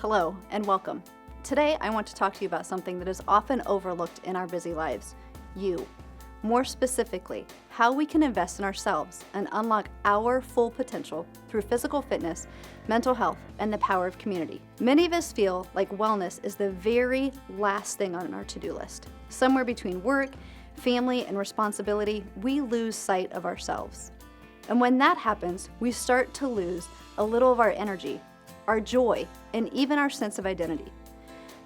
Hello and welcome. Today I want to talk to you about something that is often overlooked in our busy lives, you. More specifically, how we can invest in ourselves and unlock our full potential through physical fitness, mental health, and the power of community. Many of us feel like wellness is the very last thing on our to-do list. Somewhere between work, family, and responsibility, we lose sight of ourselves. And when that happens, we start to lose a little of our energy, our joy, and even our sense of identity.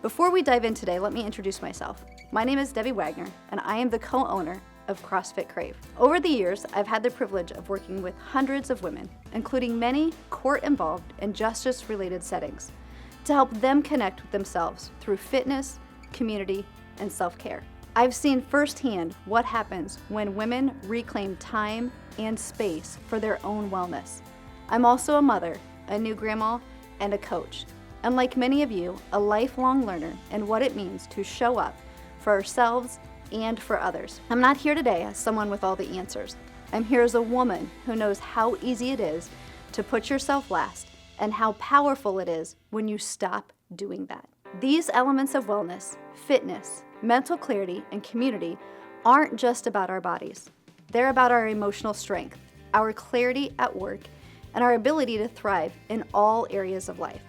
Before we dive in today, let me introduce myself. My name is Debbie Wagner, and I am the co-owner of CrossFit Crave. Over the years, I've had the privilege of working with hundreds of women, including many court-involved and justice-related settings, to help them connect with themselves through fitness, community, and self-care. I've seen firsthand what happens when women reclaim time and space for their own wellness. I'm also a mother, a new grandma, and a coach. And like many of you, a lifelong learner in what it means to show up for ourselves and for others. I'm not here today as someone with all the answers. I'm here as a woman who knows how easy it is to put yourself last and how powerful it is when you stop doing that. These elements of wellness, fitness, mental clarity, and community aren't just about our bodies. They're about our emotional strength, our clarity at work, and our ability to thrive in all areas of life.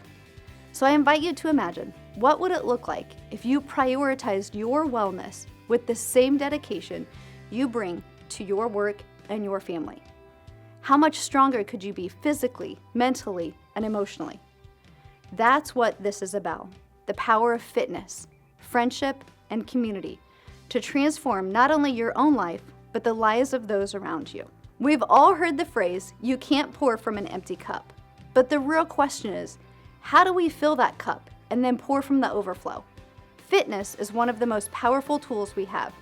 So I invite you to imagine, what would it look like if you prioritized your wellness with the same dedication you bring to your work and your family? How much stronger could you be physically, mentally, and emotionally? That's what this is about, the power of fitness, friendship, and community to transform not only your own life, but the lives of those around you. We've all heard the phrase, you can't pour from an empty cup. But the real question is, how do we fill that cup and then pour from the overflow? Fitness is one of the most powerful tools we have.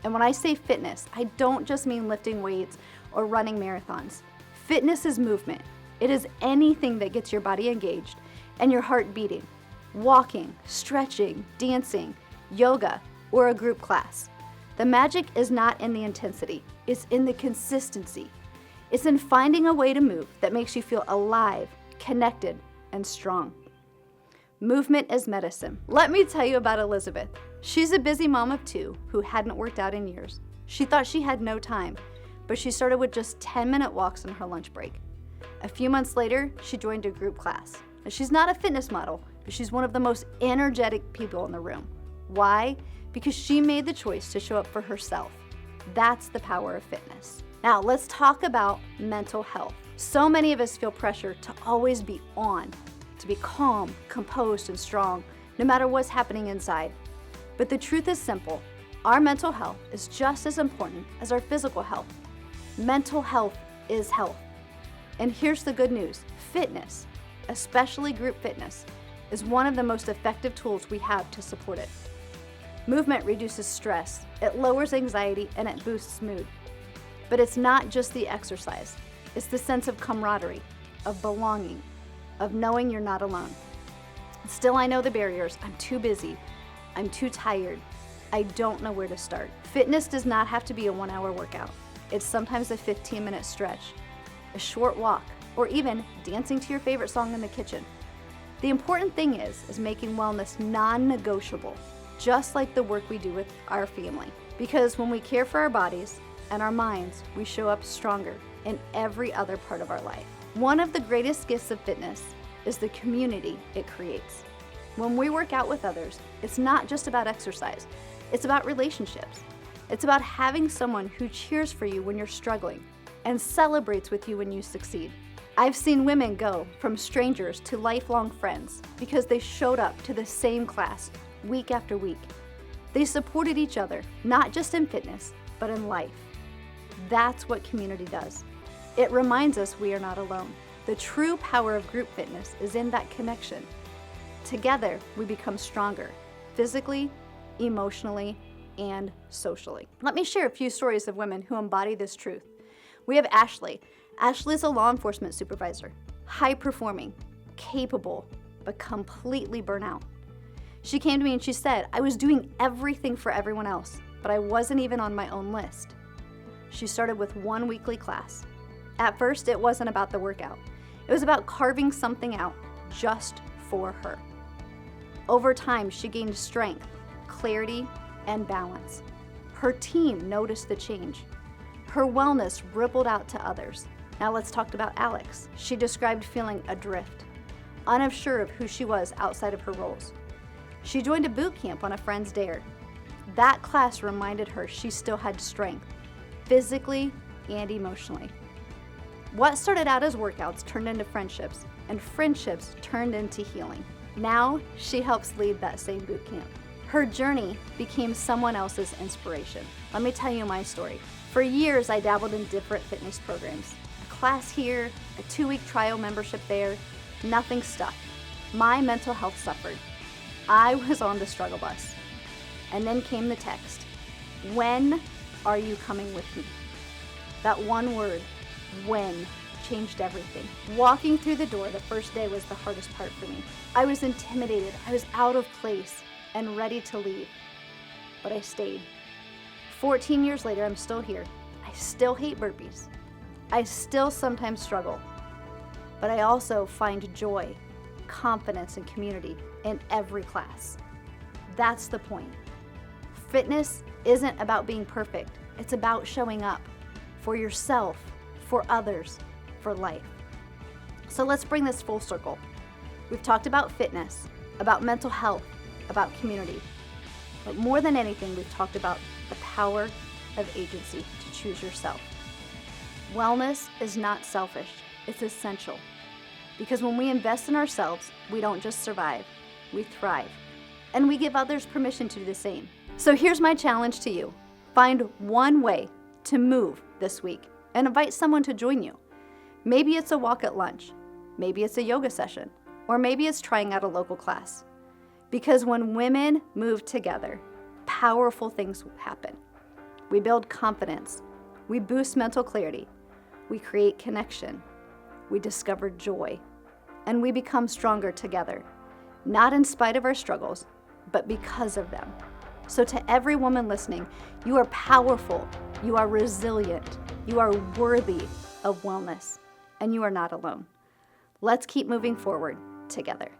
And when I say fitness, I don't just mean lifting weights or running marathons. Fitness is movement. It is anything that gets your body engaged and your heart beating. Walking, stretching, dancing, yoga, or a group class. The magic is not in the intensity, it's in the consistency. It's in finding a way to move that makes you feel alive, connected, and strong. Movement is medicine. Let me tell you about Elizabeth. She's a busy mom of two who hadn't worked out in years. She thought she had no time, but she started with just 10-minute walks on her lunch break. A few months later, she joined a group class. Now, she's not a fitness model, but she's one of the most energetic people in the room. Why? Because she made the choice to show up for herself. That's the power of fitness. Now, let's talk about mental health. So many of us feel pressure to always be on, to be calm, composed, and strong, no matter what's happening inside. But the truth is simple. Our mental health is just as important as our physical health. Mental health is health. And here's the good news. Fitness, especially group fitness, is one of the most effective tools we have to support it. Movement reduces stress, it lowers anxiety, and it boosts mood. But it's not just the exercise. It's the sense of camaraderie, of belonging, of knowing you're not alone. Still, I know the barriers. I'm too busy. I'm too tired. I don't know where to start. Fitness does not have to be a 1-hour workout. It's sometimes a 15-minute stretch, a short walk, or even dancing to your favorite song in the kitchen. The important thing is making wellness non-negotiable, just like the work we do with our family. Because when we care for our bodies and our minds, we show up stronger in every other part of our life. One of the greatest gifts of fitness is the community it creates. When we work out with others, it's not just about exercise, it's about relationships. It's about having someone who cheers for you when you're struggling and celebrates with you when you succeed. I've seen women go from strangers to lifelong friends because they showed up to the same class week after week. They supported each other, not just in fitness, but in life. That's what community does. It reminds us we are not alone. The true power of group fitness is in that connection. Together, we become stronger, physically, emotionally, and socially. Let me share a few stories of women who embody this truth. We have Ashley. Ashley is a law enforcement supervisor, high-performing, capable, but completely burnout. She came to me and she said, I was doing everything for everyone else, but I wasn't even on my own list. She started with one weekly class. At first, it wasn't about the workout. It was about carving something out just for her. Over time, she gained strength, clarity, and balance. Her team noticed the change. Her wellness rippled out to others. Now let's talk about Alex. She described feeling adrift, unsure of who she was outside of her roles. She joined a boot camp on a friend's dare. That class reminded her she still had strength, physically and emotionally. What started out as workouts turned into friendships, and friendships turned into healing. Now she helps lead that same boot camp. Her journey became someone else's inspiration. Let me tell you my story. For years, I dabbled in different fitness programs. A class here, a 2-week trial membership there, nothing stuck. My mental health suffered. I was on the struggle bus. And then came the text, "When are you coming with me?" That one word, when, changed everything. Walking through the door the first day was the hardest part for me. I was intimidated, I was out of place and ready to leave. But I stayed. 14 years later, I'm still here. I still hate burpees. I still sometimes struggle. But I also find joy, confidence, and community in every class. That's the point. Fitness isn't about being perfect. It's about showing up for yourself, for others, for life. So let's bring this full circle. We've talked about fitness, about mental health, about community. But more than anything, we've talked about the power of agency to choose yourself. Wellness is not selfish, it's essential. Because when we invest in ourselves, we don't just survive, we thrive. And we give others permission to do the same. So here's my challenge to you. Find one way to move this week and invite someone to join you. Maybe it's a walk at lunch, maybe it's a yoga session, or maybe it's trying out a local class. Because when women move together, powerful things happen. We build confidence, we boost mental clarity, we create connection, we discover joy, and we become stronger together, not in spite of our struggles, but because of them. So to every woman listening, you are powerful, you are resilient, you are worthy of wellness, and you are not alone. Let's keep moving forward together.